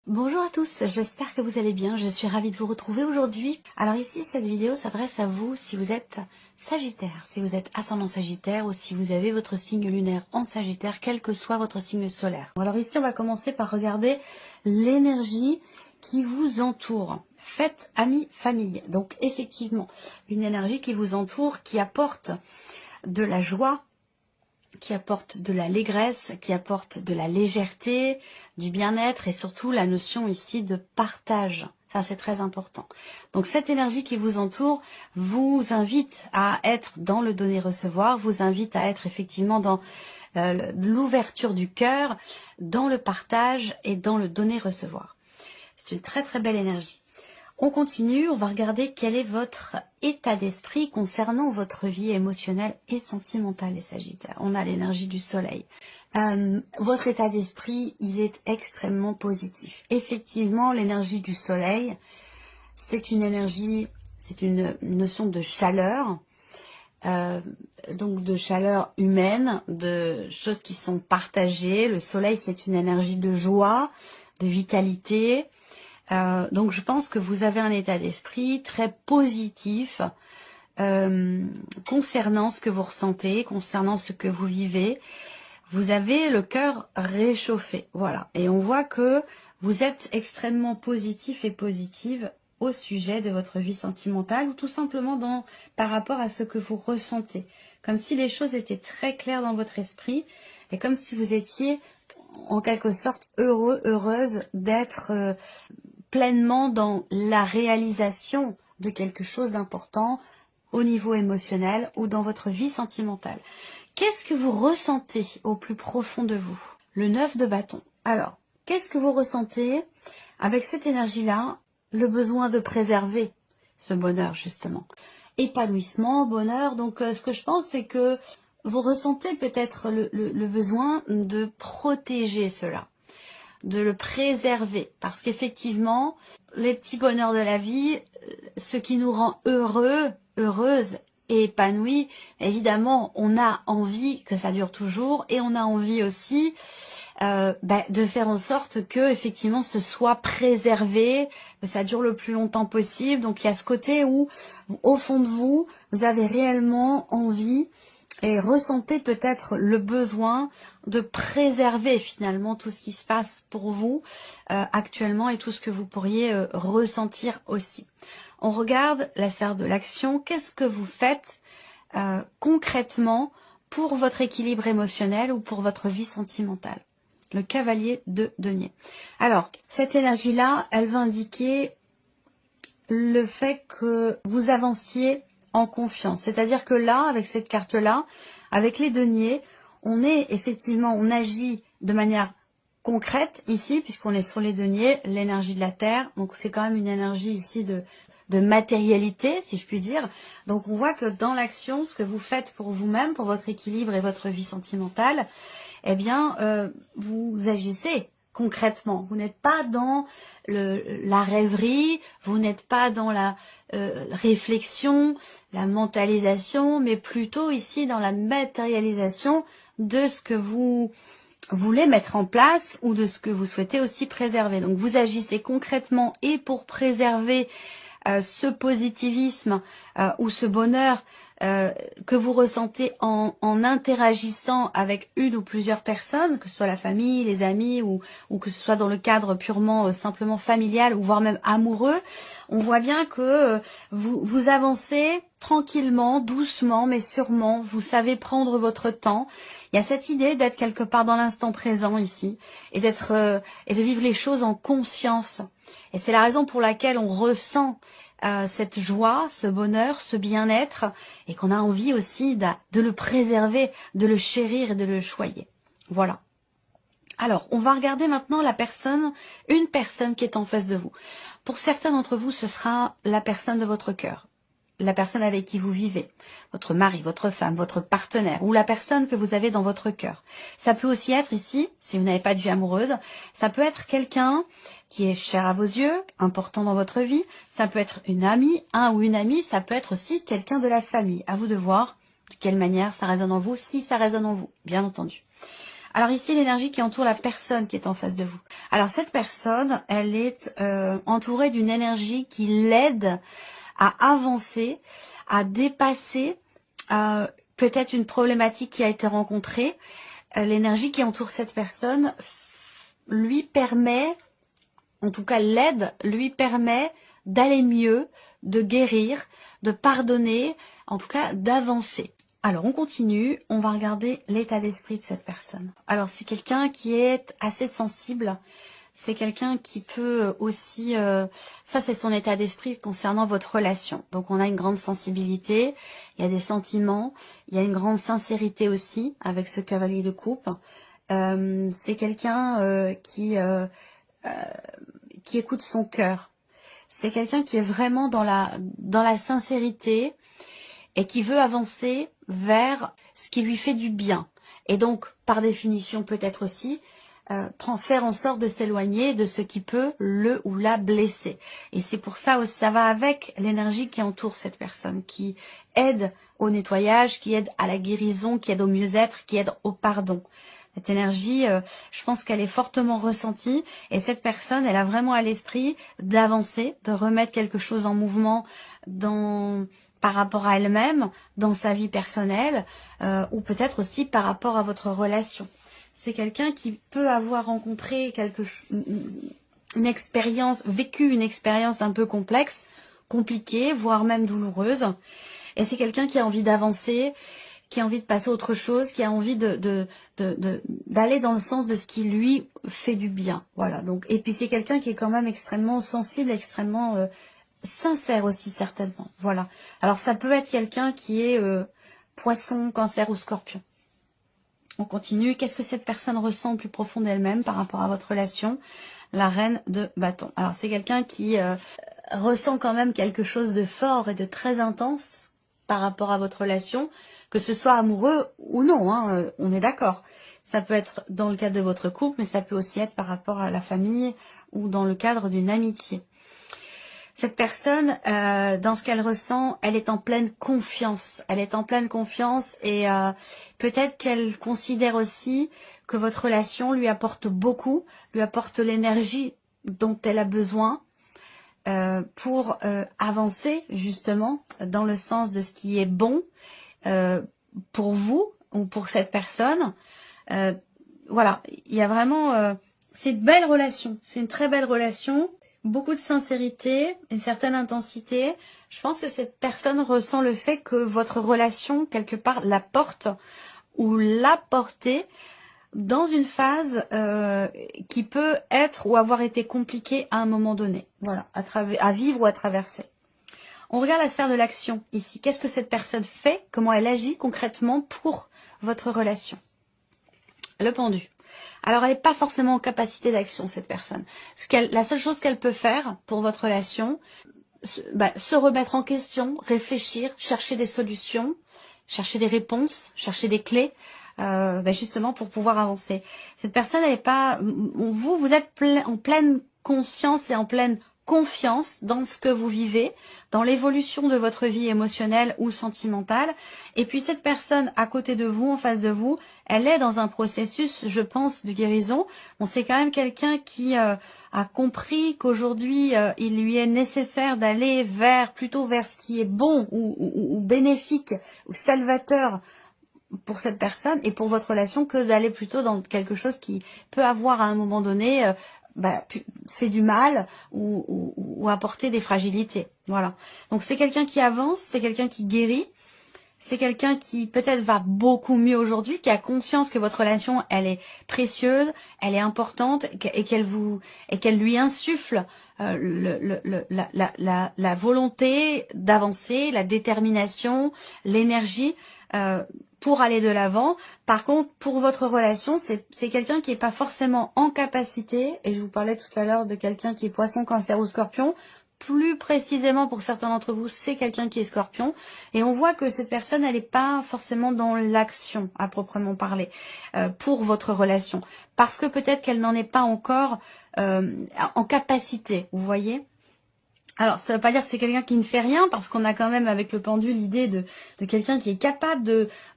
Bonjour à tous, j'espère que vous allez bien, je suis ravie de vous retrouver aujourd'hui. Alors ici, cette vidéo s'adresse à vous si vous êtes Sagittaire, si vous êtes ascendant Sagittaire ou si vous avez votre signe lunaire en Sagittaire, quel que soit votre signe solaire. Alors ici, on va commencer par regarder l'énergie qui vous entoure. Faites amis, famille. Donc effectivement, une énergie qui vous entoure, qui apporte de la joie, qui apporte de l'allégresse, qui apporte de la légèreté, du bien-être et surtout la notion ici de partage. Ça, c'est très important. Donc, cette énergie qui vous entoure vous invite à être dans le donner-recevoir, vous invite à être effectivement dans l'ouverture du cœur, dans le partage et dans le donner-recevoir. C'est une très très belle énergie. On continue, on va regarder quel est votre état d'esprit concernant votre vie émotionnelle et sentimentale, les Sagittaires. On a l'énergie du soleil. Votre état d'esprit, il est extrêmement positif. Effectivement, l'énergie du soleil, c'est une énergie, c'est une notion de chaleur, donc de chaleur humaine, de choses qui sont partagées. Le soleil, c'est une énergie de joie, de vitalité. Donc je pense que vous avez un état d'esprit très positif concernant ce que vous ressentez, concernant ce que vous vivez. Vous avez le cœur réchauffé, voilà. Et on voit que vous êtes extrêmement positif et positive au sujet de votre vie sentimentale ou tout simplement par rapport à ce que vous ressentez. Comme si les choses étaient très claires dans votre esprit et comme si vous étiez en quelque sorte heureuse d'être pleinement dans la réalisation de quelque chose d'important au niveau émotionnel ou dans votre vie sentimentale. Qu'est-ce que vous ressentez au plus profond de vous? Le 9 de bâton. Alors, qu'est-ce que vous ressentez avec cette énergie-là? Le besoin de préserver ce bonheur, justement. Épanouissement, bonheur. Donc, ce que je pense, c'est que vous ressentez peut-être le besoin de protéger cela, de le préserver, parce qu'effectivement, les petits bonheurs de la vie, ce qui nous rend heureux, heureuse et épanouie, évidemment, on a envie que ça dure toujours et on a envie aussi de faire en sorte que effectivement ce soit préservé, que ça dure le plus longtemps possible. Donc il y a ce côté où, au fond de vous, vous avez réellement envie et ressentez peut-être le besoin de préserver finalement tout ce qui se passe pour vous actuellement et tout ce que vous pourriez ressentir aussi. On regarde la sphère de l'action. Qu'est-ce que vous faites concrètement pour votre équilibre émotionnel ou pour votre vie sentimentale? Le cavalier de denier. Alors, cette énergie-là, elle va indiquer le fait que vous avanciez en confiance. C'est-à-dire que là, avec cette carte-là, avec les deniers, on agit de manière concrète ici, puisqu'on est sur les deniers, l'énergie de la terre. Donc c'est quand même une énergie ici de matérialité, si je puis dire. Donc on voit que dans l'action, ce que vous faites pour vous-même, pour votre équilibre et votre vie sentimentale, eh bien, vous agissez concrètement. Vous n'êtes pas dans la rêverie, vous n'êtes pas dans la réflexion, la mentalisation, mais plutôt ici dans la matérialisation de ce que vous voulez mettre en place ou de ce que vous souhaitez aussi préserver. Donc vous agissez concrètement et pour préserver ce positivisme ou ce bonheur que vous ressentez en interagissant avec une ou plusieurs personnes, que ce soit la famille, les amis ou que ce soit dans le cadre purement simplement familial ou voire même amoureux, on voit bien que vous avancez tranquillement, doucement mais sûrement, vous savez prendre votre temps. Il y a cette idée d'être quelque part dans l'instant présent ici et d'être et de vivre les choses en conscience. Et c'est la raison pour laquelle on ressent cette joie, ce bonheur, ce bien-être, et qu'on a envie aussi de le préserver, de le chérir et de le choyer. Voilà. Alors, on va regarder maintenant une personne qui est en face de vous. Pour certains d'entre vous, ce sera la personne de votre cœur, la personne avec qui vous vivez, votre mari, votre femme, votre partenaire, ou la personne que vous avez dans votre cœur. Ça peut aussi être ici, si vous n'avez pas de vie amoureuse, ça peut être quelqu'un qui est cher à vos yeux, important dans votre vie, ça peut être une amie, un ou une amie, ça peut être aussi quelqu'un de la famille. À vous de voir de quelle manière ça résonne en vous, si ça résonne en vous, bien entendu. Alors ici, l'énergie qui entoure la personne qui est en face de vous. Alors cette personne, elle est entourée d'une énergie qui l'aide à avancer, à dépasser peut-être une problématique qui a été rencontrée. L'énergie qui entoure cette personne lui permet, en tout cas l'aide, lui permet d'aller mieux, de guérir, de pardonner, en tout cas d'avancer. Alors on continue, on va regarder l'état d'esprit de cette personne. Alors c'est quelqu'un qui est assez sensible, c'est quelqu'un qui peut aussi, ça c'est son état d'esprit concernant votre relation. Donc on a une grande sensibilité, il y a des sentiments, il y a une grande sincérité aussi avec ce cavalier de coupe. C'est quelqu'un qui écoute son cœur. C'est quelqu'un qui est vraiment dans la sincérité et qui veut avancer vers ce qui lui fait du bien. Et donc, par définition, peut-être aussi, faire en sorte de s'éloigner de ce qui peut le ou la blesser. Et c'est pour ça aussi, ça va avec l'énergie qui entoure cette personne, qui aide au nettoyage, qui aide à la guérison, qui aide au mieux-être, qui aide au pardon. Cette énergie, je pense qu'elle est fortement ressentie et cette personne, elle a vraiment à l'esprit d'avancer, de remettre quelque chose en mouvement par rapport à elle-même, dans sa vie personnelle ou peut-être aussi par rapport à votre relation. C'est quelqu'un qui peut avoir rencontré une expérience, vécu une expérience un peu complexe, compliquée, voire même douloureuse. Et c'est quelqu'un qui a envie d'avancer, qui a envie de passer à autre chose, qui a envie d'aller dans le sens de ce qui lui fait du bien. Voilà. Donc, et puis c'est quelqu'un qui est quand même extrêmement sensible, extrêmement sincère aussi certainement. Voilà. Alors ça peut être quelqu'un qui est poisson, cancer ou scorpion. On continue. Qu'est-ce que cette personne ressent au plus profond d'elle-même par rapport à votre relation? La reine de bâton. Alors c'est quelqu'un qui ressent quand même quelque chose de fort et de très intense par rapport à votre relation, que ce soit amoureux ou non, hein, on est d'accord. Ça peut être dans le cadre de votre couple, mais ça peut aussi être par rapport à la famille ou dans le cadre d'une amitié. Cette personne, dans ce qu'elle ressent, elle est en pleine confiance. Elle est en pleine confiance et peut-être qu'elle considère aussi que votre relation lui apporte beaucoup, lui apporte l'énergie dont elle a besoin pour avancer justement dans le sens de ce qui est bon pour vous ou pour cette personne. Voilà, il y a vraiment... c'est une belle relation, c'est une très belle relation. Beaucoup de sincérité, une certaine intensité. Je pense que cette personne ressent le fait que votre relation, quelque part, la porte ou l'a portée dans une phase qui peut être ou avoir été compliquée à un moment donné. Voilà, à vivre ou à traverser. On regarde la sphère de l'action ici. Qu'est-ce que cette personne fait? Comment elle agit concrètement pour votre relation? Le pendu. Alors, elle n'est pas forcément en capacité d'action, cette personne. La seule chose qu'elle peut faire pour votre relation, se remettre en question, réfléchir, chercher des solutions, chercher des réponses, chercher des clés, justement pour pouvoir avancer. Cette personne, elle n'est pas... Vous êtes en pleine conscience et en pleine confiance dans ce que vous vivez, dans l'évolution de votre vie émotionnelle ou sentimentale. Et puis cette personne à côté de vous, en face de vous, elle est dans un processus, je pense, de guérison. Bon, c'est quand même quelqu'un qui a compris qu'aujourd'hui, il lui est nécessaire d'aller plutôt vers ce qui est bon ou bénéfique ou salvateur pour cette personne et pour votre relation que d'aller plutôt dans quelque chose qui peut avoir à un moment donné fait du mal ou apporter des fragilités. Voilà. Donc c'est quelqu'un qui avance, c'est quelqu'un qui guérit, c'est quelqu'un qui peut-être va beaucoup mieux aujourd'hui, qui a conscience que votre relation, elle est précieuse, elle est importante et qu'elle lui insuffle la volonté d'avancer, la détermination, l'énergie pour aller de l'avant. Par contre, pour votre relation, c'est quelqu'un qui n'est pas forcément en capacité, et je vous parlais tout à l'heure de quelqu'un qui est poisson, cancer ou scorpion. Plus précisément, pour certains d'entre vous, c'est quelqu'un qui est scorpion. Et on voit que cette personne, elle n'est pas forcément dans l'action, à proprement parler, pour votre relation. Parce que peut-être qu'elle n'en est pas encore en capacité, vous voyez. Alors, ça veut pas dire que c'est quelqu'un qui ne fait rien, parce qu'on a quand même avec le pendule l'idée de quelqu'un qui est capable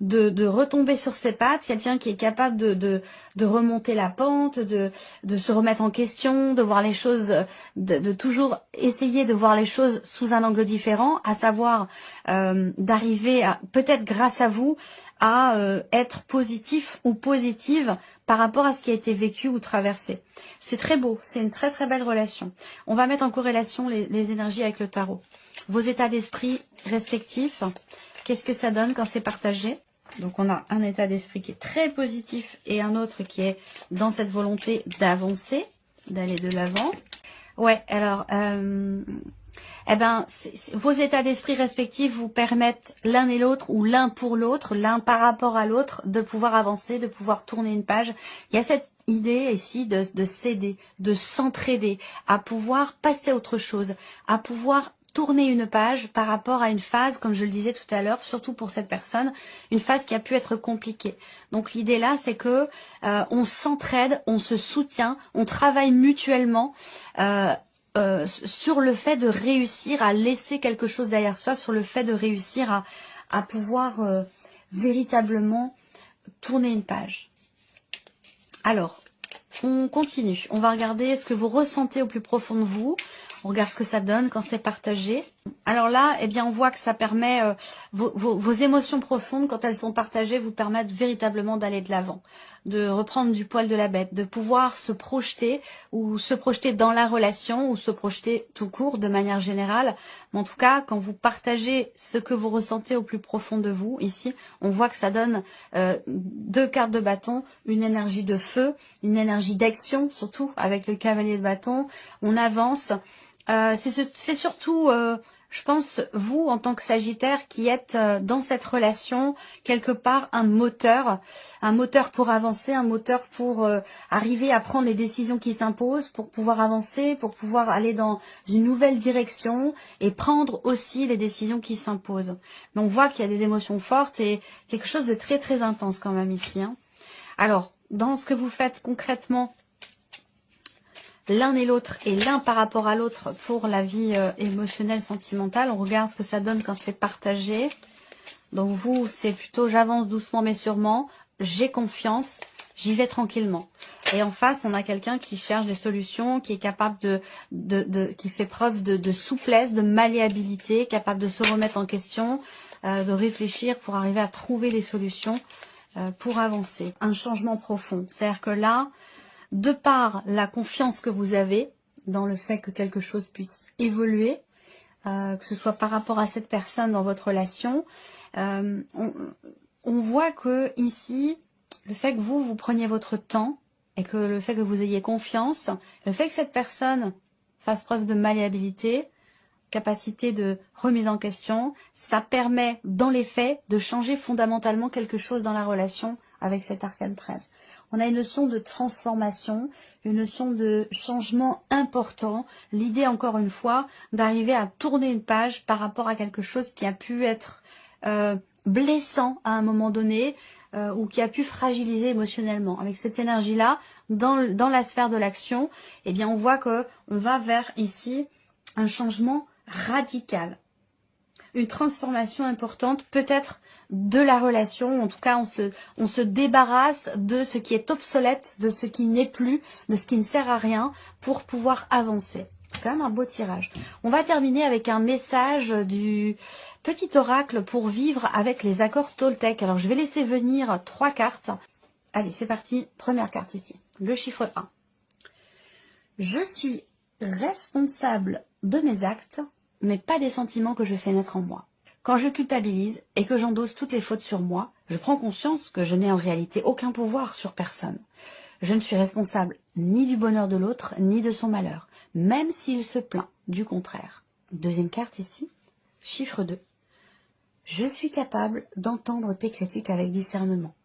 de retomber sur ses pattes, quelqu'un qui est capable de remonter la pente, de se remettre en question, de voir les choses, de toujours essayer de voir les choses sous un angle différent, à savoir d'arriver à, peut-être grâce à vous, à être positif ou positive par rapport à ce qui a été vécu ou traversé. C'est très beau, c'est une très très belle relation. On va mettre en corrélation les énergies avec le tarot. Vos états d'esprit respectifs, qu'est-ce que ça donne quand c'est partagé? Donc on a un état d'esprit qui est très positif et un autre qui est dans cette volonté d'avancer, d'aller de l'avant. Ouais, alors... eh ben, vos états d'esprit respectifs vous permettent l'un et l'autre, ou l'un pour l'autre, l'un par rapport à l'autre, de pouvoir avancer, de pouvoir tourner une page. Il y a cette idée ici de s'aider, de s'entraider, à pouvoir passer à autre chose, à pouvoir tourner une page par rapport à une phase, comme je le disais tout à l'heure, surtout pour cette personne, une phase qui a pu être compliquée. Donc l'idée là, c'est que on s'entraide, on se soutient, on travaille mutuellement, sur le fait de réussir à laisser quelque chose derrière soi, sur le fait de réussir à pouvoir véritablement tourner une page. Alors, on continue. On va regarder ce que vous ressentez au plus profond de vous. On regarde ce que ça donne quand c'est partagé. Alors là, eh bien, on voit que ça permet, vos émotions profondes, quand elles sont partagées, vous permettent véritablement d'aller de l'avant, de reprendre du poil de la bête, de pouvoir se projeter, ou se projeter dans la relation, ou se projeter tout court, de manière générale. Mais en tout cas, quand vous partagez ce que vous ressentez au plus profond de vous, ici, on voit que ça donne 2 cartes de bâton, une énergie de feu, une énergie d'action, surtout avec le cavalier de bâton. On avance. C'est surtout, je pense, vous en tant que Sagittaire qui êtes dans cette relation, quelque part un moteur pour avancer, un moteur pour arriver à prendre les décisions qui s'imposent, pour pouvoir avancer, pour pouvoir aller dans une nouvelle direction et prendre aussi les décisions qui s'imposent. Mais on voit qu'il y a des émotions fortes et quelque chose de très très intense quand même ici, hein. Alors, dans ce que vous faites concrètement, l'un et l'autre et l'un par rapport à l'autre pour la vie émotionnelle, sentimentale. On regarde ce que ça donne quand c'est partagé. Donc vous, c'est plutôt j'avance doucement mais sûrement, j'ai confiance, j'y vais tranquillement. Et en face, on a quelqu'un qui cherche des solutions, qui est capable qui fait preuve de souplesse, de malléabilité, capable de se remettre en question, de réfléchir pour arriver à trouver des solutions pour avancer. Un changement profond. C'est-à-dire que là, de par la confiance que vous avez dans le fait que quelque chose puisse évoluer, que ce soit par rapport à cette personne dans votre relation, on voit que ici, le fait que vous preniez votre temps et que le fait que vous ayez confiance, le fait que cette personne fasse preuve de malléabilité, capacité de remise en question, ça permet dans les faits de changer fondamentalement quelque chose dans la relation avec cet arcane 13. On a une notion de transformation, une notion de changement important. L'idée, encore une fois, d'arriver à tourner une page par rapport à quelque chose qui a pu être blessant à un moment donné ou qui a pu fragiliser émotionnellement. Avec cette énergie-là, dans la sphère de l'action, eh bien, on voit que on va vers ici un changement radical. Une transformation importante, peut-être de la relation, en tout cas on se débarrasse de ce qui est obsolète, de ce qui n'est plus, de ce qui ne sert à rien pour pouvoir avancer. C'est quand même un beau tirage. On va terminer avec un message du petit oracle pour vivre avec les accords Toltec. Alors je vais laisser venir 3 cartes. Allez, c'est parti. Première carte ici, le chiffre 1. Je suis responsable de mes actes, mais pas des sentiments que je fais naître en moi. Quand je culpabilise et que j'endosse toutes les fautes sur moi, je prends conscience que je n'ai en réalité aucun pouvoir sur personne. Je ne suis responsable ni du bonheur de l'autre, ni de son malheur, même s'il se plaint du contraire. Deuxième carte ici, chiffre 2. Je suis capable d'entendre tes critiques avec discernement.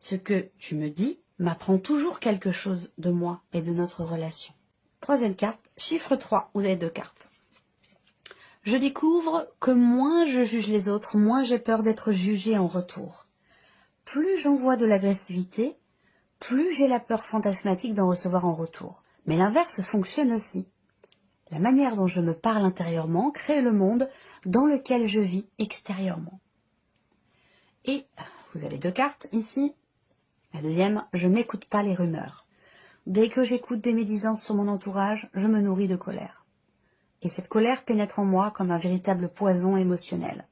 Ce que tu me dis m'apprend toujours quelque chose de moi et de notre relation. Troisième carte, chiffre 3, vous avez 2 cartes. Je découvre que moins je juge les autres, moins j'ai peur d'être jugée en retour. Plus j'envoie de l'agressivité, plus j'ai la peur fantasmatique d'en recevoir en retour. Mais l'inverse fonctionne aussi. La manière dont je me parle intérieurement crée le monde dans lequel je vis extérieurement. Et vous avez 2 cartes ici. La deuxième, je n'écoute pas les rumeurs. Dès que j'écoute des médisances sur mon entourage, je me nourris de colère. Et cette colère pénètre en moi comme un véritable poison émotionnel.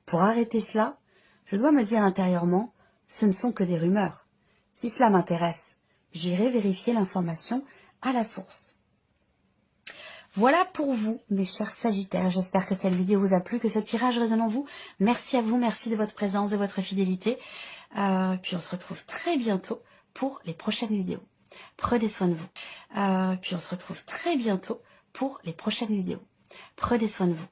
Pour arrêter cela, je dois me dire intérieurement, ce ne sont que des rumeurs. Si cela m'intéresse, j'irai vérifier l'information à la source. Voilà pour vous, mes chers Sagittaires. J'espère que cette vidéo vous a plu, que ce tirage résonne en vous. Merci à vous, merci de votre présence, de votre fidélité. Puis on se retrouve très bientôt pour les prochaines vidéos. Prenez soin de vous. Puis on se retrouve très bientôt pour les prochaines vidéos. Prenez soin de vous.